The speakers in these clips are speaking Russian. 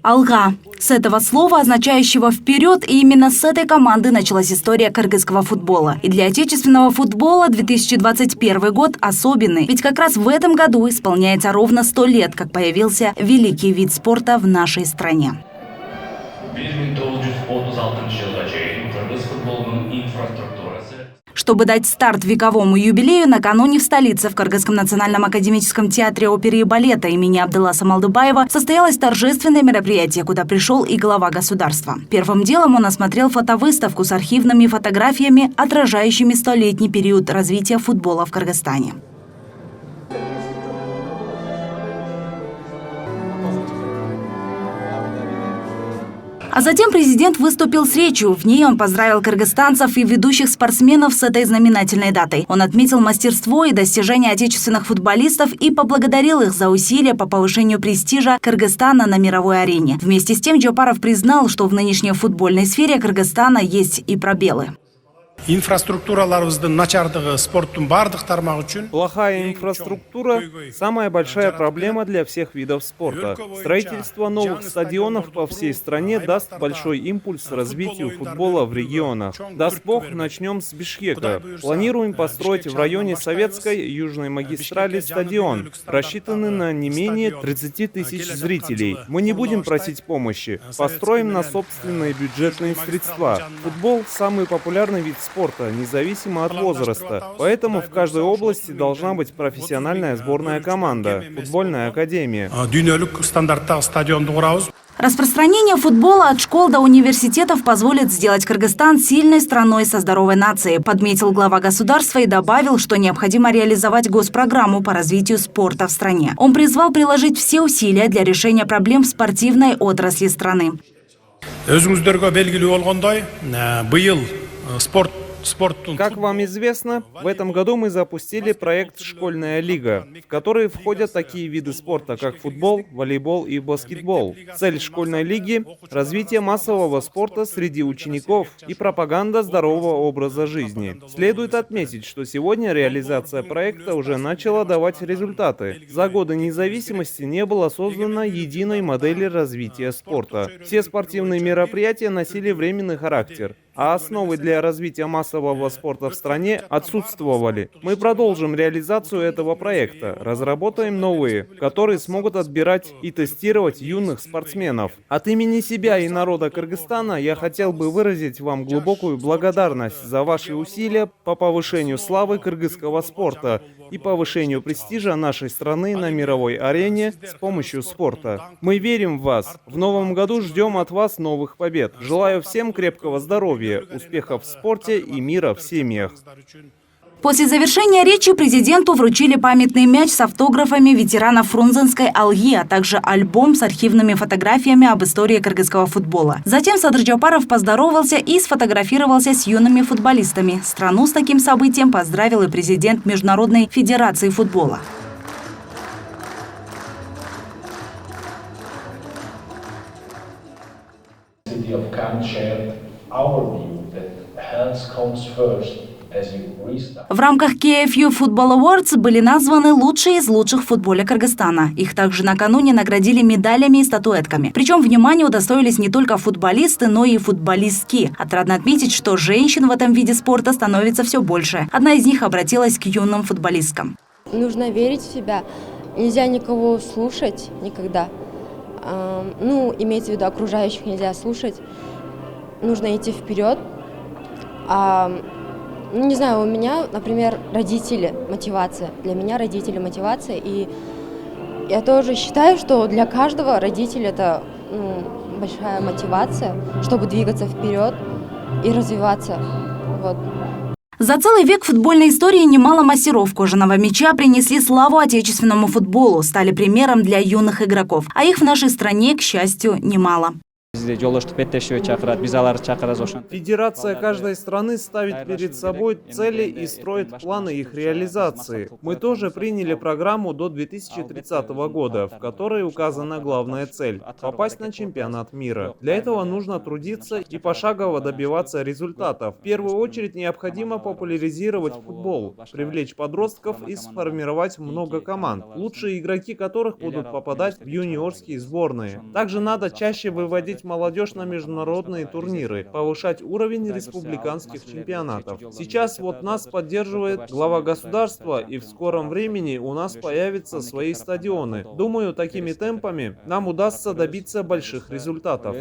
Алга. С этого слова, означающего «вперед», и именно с этой команды началась история кыргызского футбола. И для отечественного футбола 2021 год особенный. Ведь как раз в этом году исполняется ровно 100 лет, как появился великий вид спорта в нашей стране. Чтобы дать старт вековому юбилею, накануне в столице в Кыргызском национальном академическом театре оперы и балета имени Абдыласа Малдыбаева состоялось торжественное мероприятие, куда пришел и глава государства. Первым делом он осмотрел фотовыставку с архивными фотографиями, отражающими 100-летний период развития футбола в Кыргызстане. А затем президент выступил с речью. В ней он поздравил кыргызстанцев и ведущих спортсменов с этой знаменательной датой. Он отметил мастерство и достижения отечественных футболистов и поблагодарил их за усилия по повышению престижа Кыргызстана на мировой арене. Вместе с тем Джапаров признал, что в нынешней футбольной сфере Кыргызстана есть и пробелы. Плохая инфраструктура – самая большая проблема для всех видов спорта. Строительство новых стадионов по всей стране даст большой импульс развитию футбола в регионах. Даст Бог, начнем с Бишкека. Планируем построить в районе Советской южной магистрали стадион, рассчитанный на не менее 30 тысяч зрителей. Мы не будем просить помощи. Построим на собственные бюджетные средства. Футбол – самый популярный вид спорта, независимо от возраста. Поэтому в каждой области должна быть профессиональная сборная команда, футбольная академия. Распространение футбола от школ до университетов позволит сделать Кыргызстан сильной страной со здоровой нацией, подметил глава государства и добавил, что необходимо реализовать госпрограмму по развитию спорта в стране. Он призвал приложить все усилия для решения проблем в спортивной отрасли страны. Как вам известно, в этом году мы запустили проект «Школьная лига», в который входят такие виды спорта, как футбол, волейбол и баскетбол. Цель школьной лиги – развитие массового спорта среди учеников и пропаганда здорового образа жизни. Следует отметить, что сегодня реализация проекта уже начала давать результаты. За годы независимости не было создано единой модели развития спорта. Все спортивные мероприятия носили временный характер, а основы для развития массового спорта в стране отсутствовали. Мы продолжим реализацию этого проекта, разработаем новые, которые смогут отбирать и тестировать юных спортсменов. От имени себя и народа Кыргызстана я хотел бы выразить вам глубокую благодарность за ваши усилия по повышению славы кыргызского спорта и повышению престижа нашей страны на мировой арене с помощью спорта. Мы верим в вас. В новом году ждем от вас новых побед. Желаю всем крепкого здоровья, успехов в спорте и мира в семьях. После завершения речи президенту вручили памятный мяч с автографами ветеранов Фрунзенской Алги, а также альбом с архивными фотографиями об истории кыргызского футбола. Затем Садыр Джапаров поздоровался и сфотографировался с юными футболистами. Страну с таким событием поздравил и президент Международной федерации футбола. В рамках KFU Football Awards были названы лучшие из лучших в футболе Кыргызстана. Их также накануне наградили медалями и статуэтками. Причем внимания удостоились не только футболисты, но и футболистки. Отрадно отметить, что женщин в этом виде спорта становится все больше. Одна из них обратилась к юным футболисткам. Нужно верить в себя. Нельзя никого слушать никогда. Имеется в виду окружающих нельзя слушать. Нужно идти вперед. Не знаю, у меня, например, родители мотивация. Для меня родители мотивация. И я тоже считаю, что для каждого родитель это большая мотивация, чтобы двигаться вперед и развиваться. Вот. За целый век футбольной истории немало мастеров кожаного мяча принесли славу отечественному футболу, стали примером для юных игроков. А их в нашей стране, к счастью, немало. Федерация каждой страны ставит перед собой цели и строит планы их реализации. Мы тоже приняли программу до 2030 года, в которой указана главная цель – попасть на чемпионат мира. Для этого нужно трудиться и пошагово добиваться результатов. В первую очередь необходимо популяризировать футбол, привлечь подростков и сформировать много команд, лучшие игроки которых будут попадать в юниорские сборные. Также надо чаще выводить молодежь на международные турниры, повышать уровень республиканских чемпионатов. Сейчас вот нас поддерживает глава государства, и в скором времени у нас появятся свои стадионы. Думаю, такими темпами нам удастся добиться больших результатов.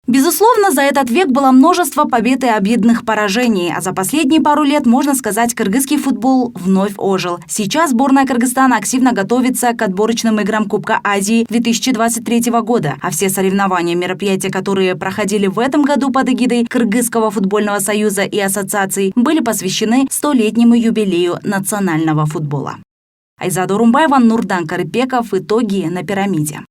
Безусловно, за этот век было множество побед и обидных поражений, а за последние пару лет, можно сказать, кыргызский футбол вновь ожил. Сейчас сборная Кыргызстана активно готовится к отборочным играм Кубка Азии 2023 года, а все соревнования и мероприятия, которые проходили в этом году под эгидой Кыргызского футбольного союза и ассоциаций, были посвящены 100-летнему юбилею национального футбола. Айзада Урумбаева, Нурдан Карыпеков. Итоги на пирамиде.